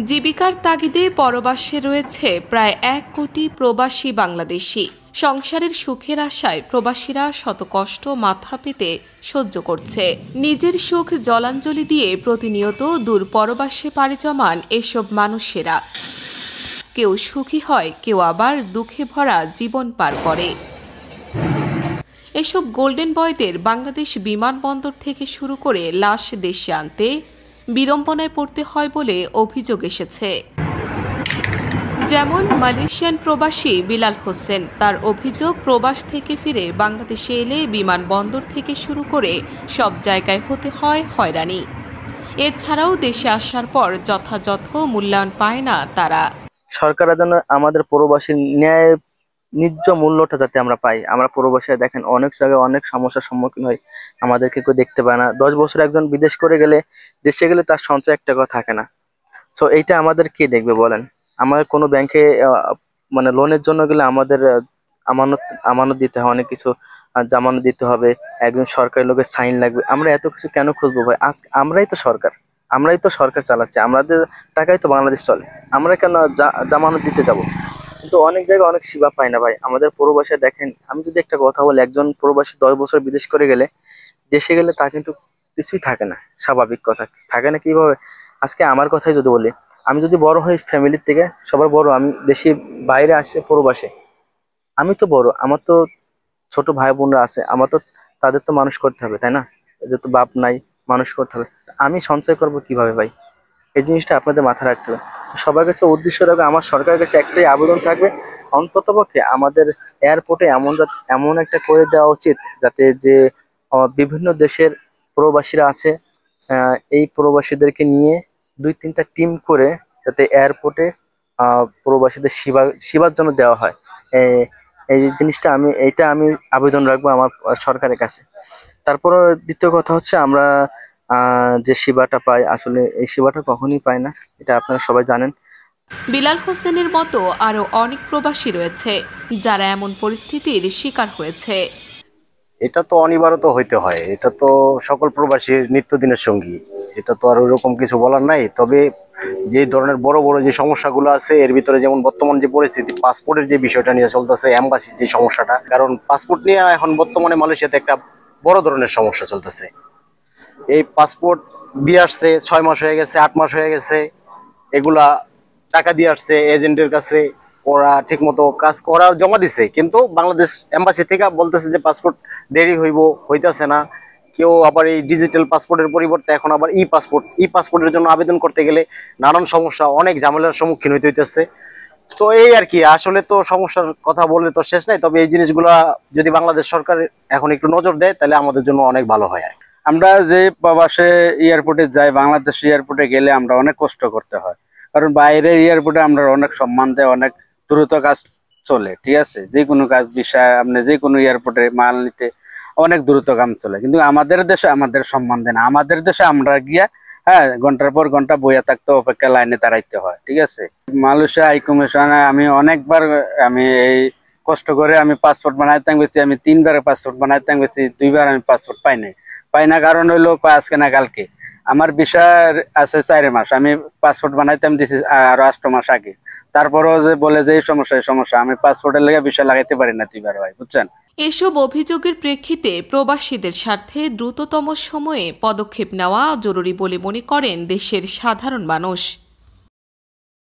জীবিকার তাগিদে পরবাসে রয়েছে প্রায় ১ কোটি প্রবাসী বাংলাদেশি। সংসারের সুখের আশায় প্রবাসীরা শত কষ্ট মাথা পেতে সহ্য করছে। নিজের সুখ জলাঞ্জলি দিয়ে প্রতিনিয়ত দূর পরবাসে পাড়ি জমান এসব মানুষেরা। কেউ সুখী হয়, কেউ আবার দুঃখে ভরা জীবন পার করে। এসব গোল্ডেন বয়দের বাংলাদেশ বিমানবন্দর থেকে শুরু করে লাশ দেশে আনতে বিড়ম্বনায় পড়তে হয় বলে অভিযোগ এসেছে। যেমন মালয়েশিয়ান প্রবাসী বিলাল হোসেন, তার অভিযোগ প্রবাস থেকে ফিরে বাংলাদেশে এলে বিমানবন্দর থেকে শুরু করে সব জায়গায় হতে হয় হয়রানি। এছাড়াও দেশে আসার পর যথাযথ মূল্যায়ন পায় না তারা। সরকারের জন্য আমাদের প্রবাসীর ন্যায় ন্যায্য মূল্যটা যাতে আমরা পাই। আমরা প্রবাসীরা দেখেন অনেক জায়গায় অনেক সমস্যার সম্মুখীন হই, আমাদেরকে কেউ দেখতে পায় না। 10 বছর একজন বিদেশ করে গেলে, দেশে গেলে তার সঞ্চয় 1 টাকাও থাকে না। সো এইটা আমাদের কে দেখবে বলেন? আমাদের কোনো ব্যাংকে মানে লোনের জন্য গেলে আমাদের আমানত দিতে হয়, অনেক কিছু জামানত দিতে হবে, একজন সরকারি লোকের সাইন লাগবে। আমরা এত কিছু কেন খুঁজবো ভাই? আমরাই তো সরকার চালাচ্ছি, আমাদের টাকাই তো বাংলাদেশ চলে। আমরা কেন জামানত দিতে যাব? কিন্তু অনেক জায়গায় অনেক সেবা পাই না ভাই। আমাদের প্রবাসে দেখেন, আমি যদি একটা কথা বলি, একজন প্রবাসী 10 বছর বিদেশ করে গেলে, দেশে গেলে তা কিন্তু কিছুই থাকে না। স্বাভাবিক কথা থাকে না কিভাবে? আজকে আমার কথাই যদি বলি, আমি যদি বড় হই ফ্যামিলির থেকে সবার বড়, আমি দেশে বাইরে আসছে প্রবাসে, আমি তো বড়, আমার তো ছোট ভাই বোনরা আছে, আমার তো তাদের তো মানুষ করতে হবে, তাই না? এদের তো বাপ নাই, মানুষ করতে হবে। আমি সঞ্চয় করব কিভাবে ভাই? এই জিনিসটা আপনাদের মাথায় রাখতে হবে। তো সবার কাছে উদ্দেশ্য রাখবে, আমার সরকারের কাছে একটাই আবেদন থাকবে, অন্ততপক্ষে আমাদের এয়ারপোর্টে এমন একটা করে দেওয়া উচিত, যাতে যে বিভিন্ন দেশের প্রবাসীরা আছে, এই প্রবাসীদেরকে নিয়ে 2-3টা টিম করে যাতে এয়ারপোর্টে প্রবাসীদের সেবার জন্য দেওয়া হয়। এই জিনিসটা আমি আবেদন রাখবো আমার সরকারের কাছে। তারপর দ্বিতীয় কথা হচ্ছে, আমরা যে সেবাটা পাই, আসলে এই সেবাটা কখনোই পাই না, এটা আপনারা সবাই জানেন। বিলাল হোসেনের মতো আরও অনেক প্রবাসী রয়েছে যারা এমন পরিস্থিতির শিকার হয়েছে। এটা তো অনিবার্য হইতে হয়, এটা তো সকল প্রবাসীর নিত্যদিনের সঙ্গী, এটা তো আর ওইরকম কিছু বলার নাই। তবে যে ধরনের বড় বড় যে সমস্যাগুলো আছে এর ভিতরে, যেমন বর্তমান যে পরিস্থিতি, পাসপোর্টের যে বিষয়টা নিয়ে চলতেছে, এম্বাসির যে সমস্যাটা, কারণ পাসপোর্ট নিয়ে এখন বর্তমানে মালয়েশিয়াতে একটা বড় ধরনের সমস্যা চলতেছে। এই পাসপোর্ট দিয়ে আসছে 6 মাস হয়ে গেছে, 8 মাস হয়ে গেছে, এগুলা টাকা দিয়ে আসছে এজেন্টের কাছে, ওরা ঠিক মতো কাজ করা জমা দিছে, কিন্তু বাংলাদেশ এম্বাসি থেকে বলতেছে যে পাসপোর্ট দেরি হইতেছে না। কেউ আবার এই ডিজিটাল পাসপোর্টের পরিবর্তে এখন আবার ই পাসপোর্টের জন্য আবেদন করতে গেলে নানান সমস্যা, অনেক ঝামেলার সম্মুখীন হইতেছে। তো এই আর কি, আসলে তো সমস্যার কথা বললে তো শেষ নাই। তবে এই জিনিসগুলা যদি বাংলাদেশ সরকার এখন একটু নজর দেয়, তাহলে আমাদের জন্য অনেক ভালো হয়। আর আমরা যে প্রবাসে এয়ারপোর্টে যাই, বাংলাদেশ এয়ারপোর্টে গেলে আমরা অনেক কষ্ট করতে হয়, কারণ বাইরের এয়ারপোর্টে আমরা অনেক সম্মান দেয়, অনেক দ্রুত কাজ চলে। ঠিক আছে, যে কোনো কাজ বিষয় আপনি যে কোনো এয়ারপোর্টে মাল নিতে অনেক দ্রুত কাম চলে, কিন্তু আমাদের দেশে আমাদের সম্মান দেয় না। আমাদের দেশে আমরা গিয়া ঘন্টার পর ঘন্টা বইয়া থাকতে, অপেক্ষা লাইনে দাঁড়াইতে হয়। ঠিক আছে, মালয়েশিয়া হাই কমিশনে আমি অনেকবার এই কষ্ট করে আমি পাসপোর্ট বানাইতে গেছি। আমি 3বার পাসপোর্ট বানাইতে গেছি, 2বার আমি পাসপোর্ট পাই না। কারণ হইলো আজকে না কালকে আমার ভিসা আছে 4 মাস, আমি পাসপোর্ট বানাইতাম দিছি আরো 8 মাস আগে। তারপরেও যে বলে যে এই সমস্যা, আমি পাসপোর্টের লেগে ভিসা লাগাইতে পারি না 2বার ভাই, বুঝছেন? এসব অভিযোগের প্রেক্ষিতে প্রবাসীদের স্বার্থে দ্রুততম সময়ে পদক্ষেপ নেওয়া জরুরি বলে মনে করেন দেশের সাধারণ মানুষ।